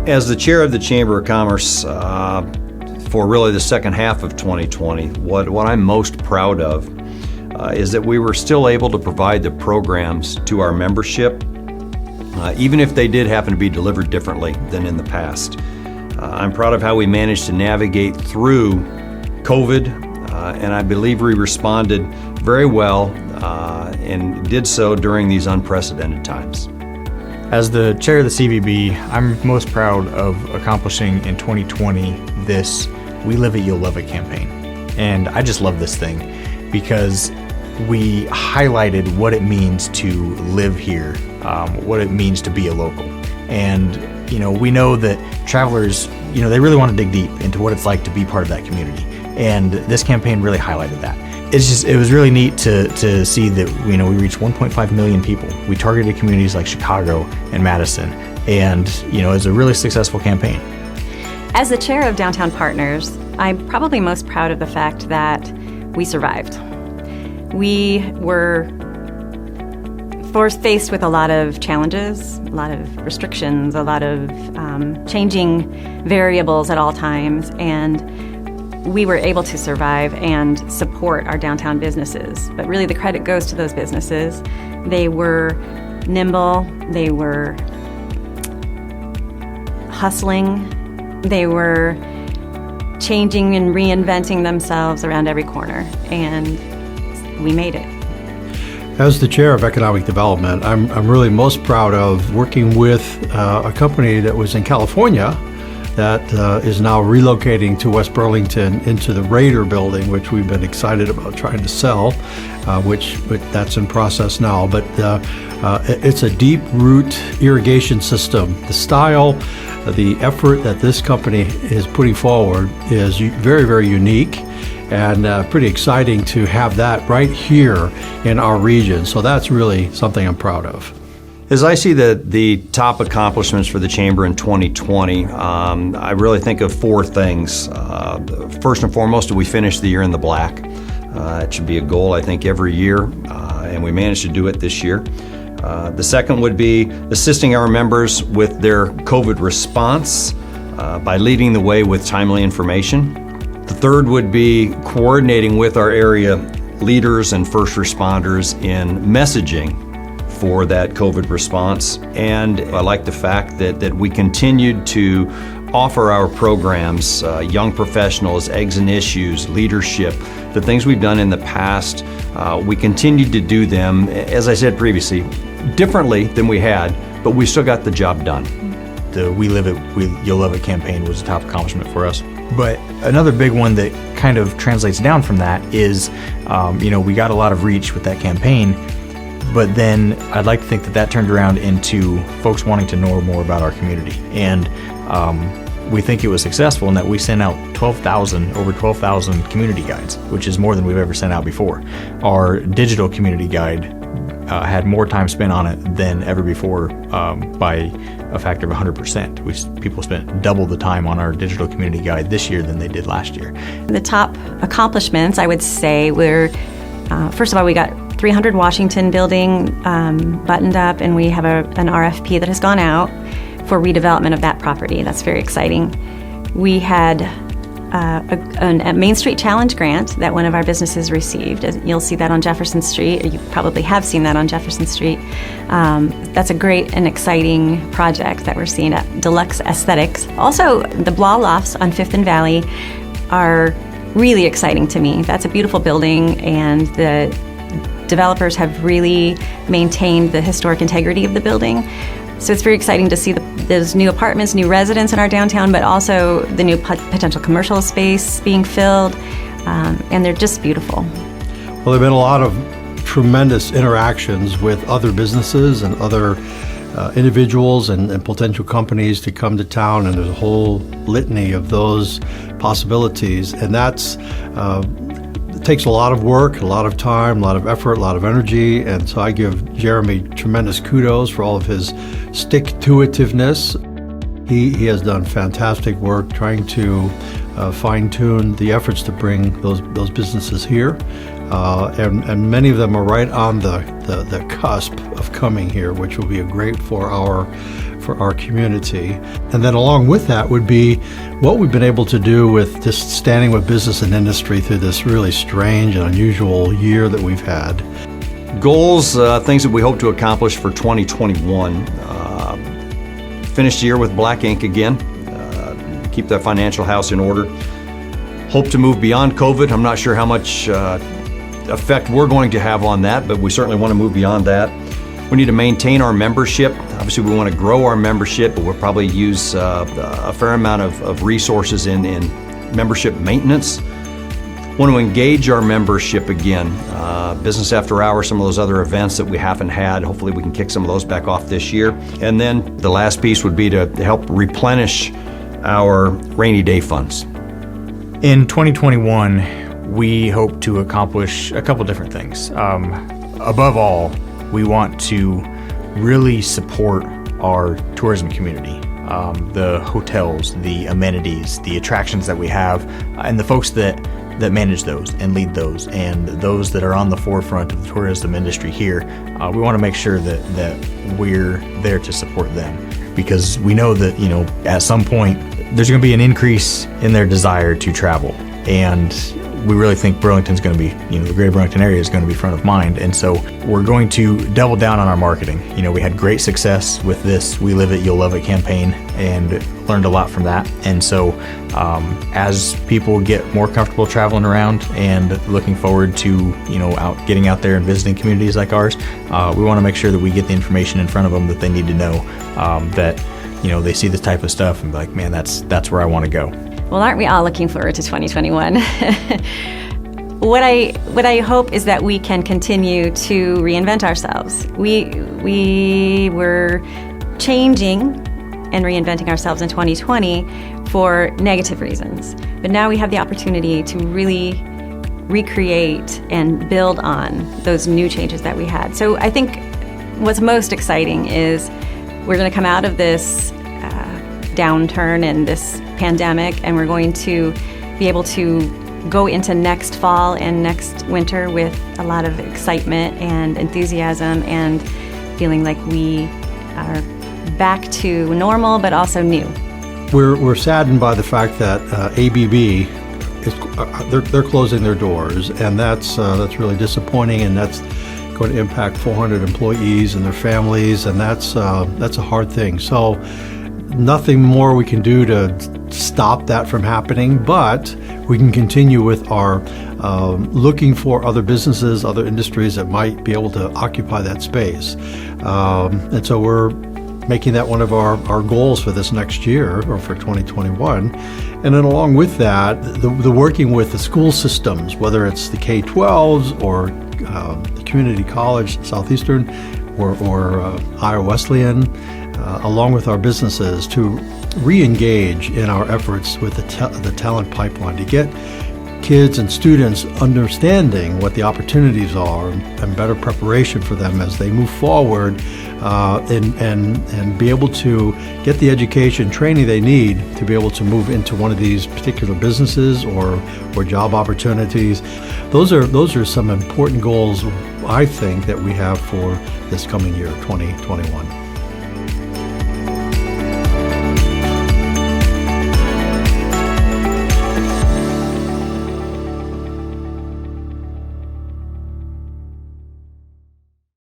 As the chair of the Chamber of Commerce for really the second half of 2020, what I'm most proud of is that we were still able to provide the programs to our membership, even if they did happen to be delivered differently than in the past. I'm proud of how we managed to navigate through COVID, and I believe we responded very well and did so during these unprecedented times. As the chair of the CVB, I'm most proud of accomplishing in 2020 this We Live It, You'll Love It campaign. And I just love this thing because we highlighted what it means to live here, what it means to be a local. And, we know that travelers, they really want to dig deep into what it's like to be part of that community. And this campaign really highlighted that. It was really neat to see that, we reached 1.5 million people. We targeted communities like Chicago and Madison, and, it was a really successful campaign. As the chair of Downtown Partners, I'm probably most proud of the fact that we survived. We were faced with a lot of challenges, a lot of restrictions, a lot of changing variables at all times, and we were able to survive and support our downtown businesses. But really the credit goes to those businesses. They were nimble, they were hustling, they were changing and reinventing themselves around every corner, and we made it. As the chair of economic development, I'm really most proud of working with a company that was in California that is now relocating to West Burlington into the Raider building, which we've been excited about trying to sell, which that's in process now. But it's a deep root irrigation system. The style, the effort that this company is putting forward is very, very unique and pretty exciting to have that right here in our region. So that's really something I'm proud of. As I see the top accomplishments for the Chamber in 2020, I really think of four things. First and foremost, we finished the year in the black. It should be a goal, I think, every year, and we managed to do it this year. The second would be assisting our members with their COVID response by leading the way with timely information. The third would be coordinating with our area leaders and first responders in messaging for that COVID response. And I like the fact that we continued to offer our programs, young professionals, eggs and issues, leadership, the things we've done in the past. We continued to do them, as I said previously, differently than we had, but we still got the job done. The We Live It, You'll Love It campaign was a top accomplishment for us. But another big one that kind of translates down from that is, we got a lot of reach with that campaign. But then I'd like to think that turned around into folks wanting to know more about our community. And we think it was successful in that we sent out over 12,000 community guides, which is more than we've ever sent out before. Our digital community guide had more time spent on it than ever before by a factor of 100%. People spent double the time on our digital community guide this year than they did last year. The top accomplishments, I would say, were, first of all, we got 300 Washington building buttoned up, and we have an RFP that has gone out for redevelopment of that property. That's very exciting. We had a Main Street Challenge grant that one of our businesses received. You'll see that on Jefferson Street, or you probably have seen that on Jefferson Street. That's a great and exciting project that we're seeing at Deluxe Aesthetics. Also, the Blah Lofts on 5th and Valley are really exciting to me. That's a beautiful building, and the developers have really maintained the historic integrity of the building. So it's very exciting to see those new apartments, new residents in our downtown, but also the new potential commercial space being filled, and they're just beautiful. Well, there have been a lot of tremendous interactions with other businesses and other individuals and potential companies to come to town, and there's a whole litany of those possibilities, and it takes a lot of work, a lot of time, a lot of effort, a lot of energy, and so I give Jeremy tremendous kudos for all of his stick-to-itiveness. He has done fantastic work trying to fine-tune the efforts to bring those businesses here. and many of them are right on the cusp of coming here, which will be a great for our community. And then along with that would be what we've been able to do with just standing with business and industry through this really strange and unusual year that we've had. Goals, things that we hope to accomplish for 2021. Finish the year with black ink again. Keep that financial house in order. Hope to move beyond COVID. I'm not sure how much effect we're going to have on that, but we certainly want to move beyond that. We need to maintain our membership. Obviously, we want to grow our membership, but we'll probably use a fair amount of resources in membership maintenance. Want to engage our membership again. Business after hours, some of those other events that we haven't had. Hopefully we can kick some of those back off this year. And then the last piece would be to help replenish our rainy day funds. In 2021, we hope to accomplish a couple different things. Above all, we want to really support our tourism community, the hotels, the amenities, the attractions that we have, and the folks that manage those and lead those, and those that are on the forefront of the tourism industry here. We want to make sure that we're there to support them, because we know that, at some point there's going to be an increase in their desire to travel, and we really think Burlington's going to be, the greater Burlington area is going to be front of mind. And so we're going to double down on our marketing. We had great success with this We Live It, You'll Love It campaign, and learned a lot from that. And so as people get more comfortable traveling around and looking forward to, getting out there and visiting communities like ours, we want to make sure that we get the information in front of them that they need to know, that, they see this type of stuff and be like, man, that's where I want to go. Well, aren't we all looking forward to 2021? What I hope is that we can continue to reinvent ourselves. We were changing and reinventing ourselves in 2020 for negative reasons. But now we have the opportunity to really recreate and build on those new changes that we had. So I think what's most exciting is we're going to come out of this downturn and this pandemic, and we're going to be able to go into next fall and next winter with a lot of excitement and enthusiasm, and feeling like we are back to normal, but also new. We're saddened by the fact that ABB they're closing their doors, and that's really disappointing, and that's going to impact 400 employees and their families, and that's a hard thing. So nothing more we can do to stop that from happening, but we can continue with our looking for other businesses, other industries that might be able to occupy that space. And so we're making that one of our goals for this next year, or for 2021. And then along with that, the working with the school systems, whether it's the K-12s or the community college, Southeastern, or Iowa Wesleyan, along with our businesses, to re-engage in our efforts with the talent pipeline, to get kids and students understanding what the opportunities are and better preparation for them as they move forward, and be able to get the education training they need to be able to move into one of these particular businesses or job opportunities. Those are some important goals, I think, that we have for this coming year, 2021.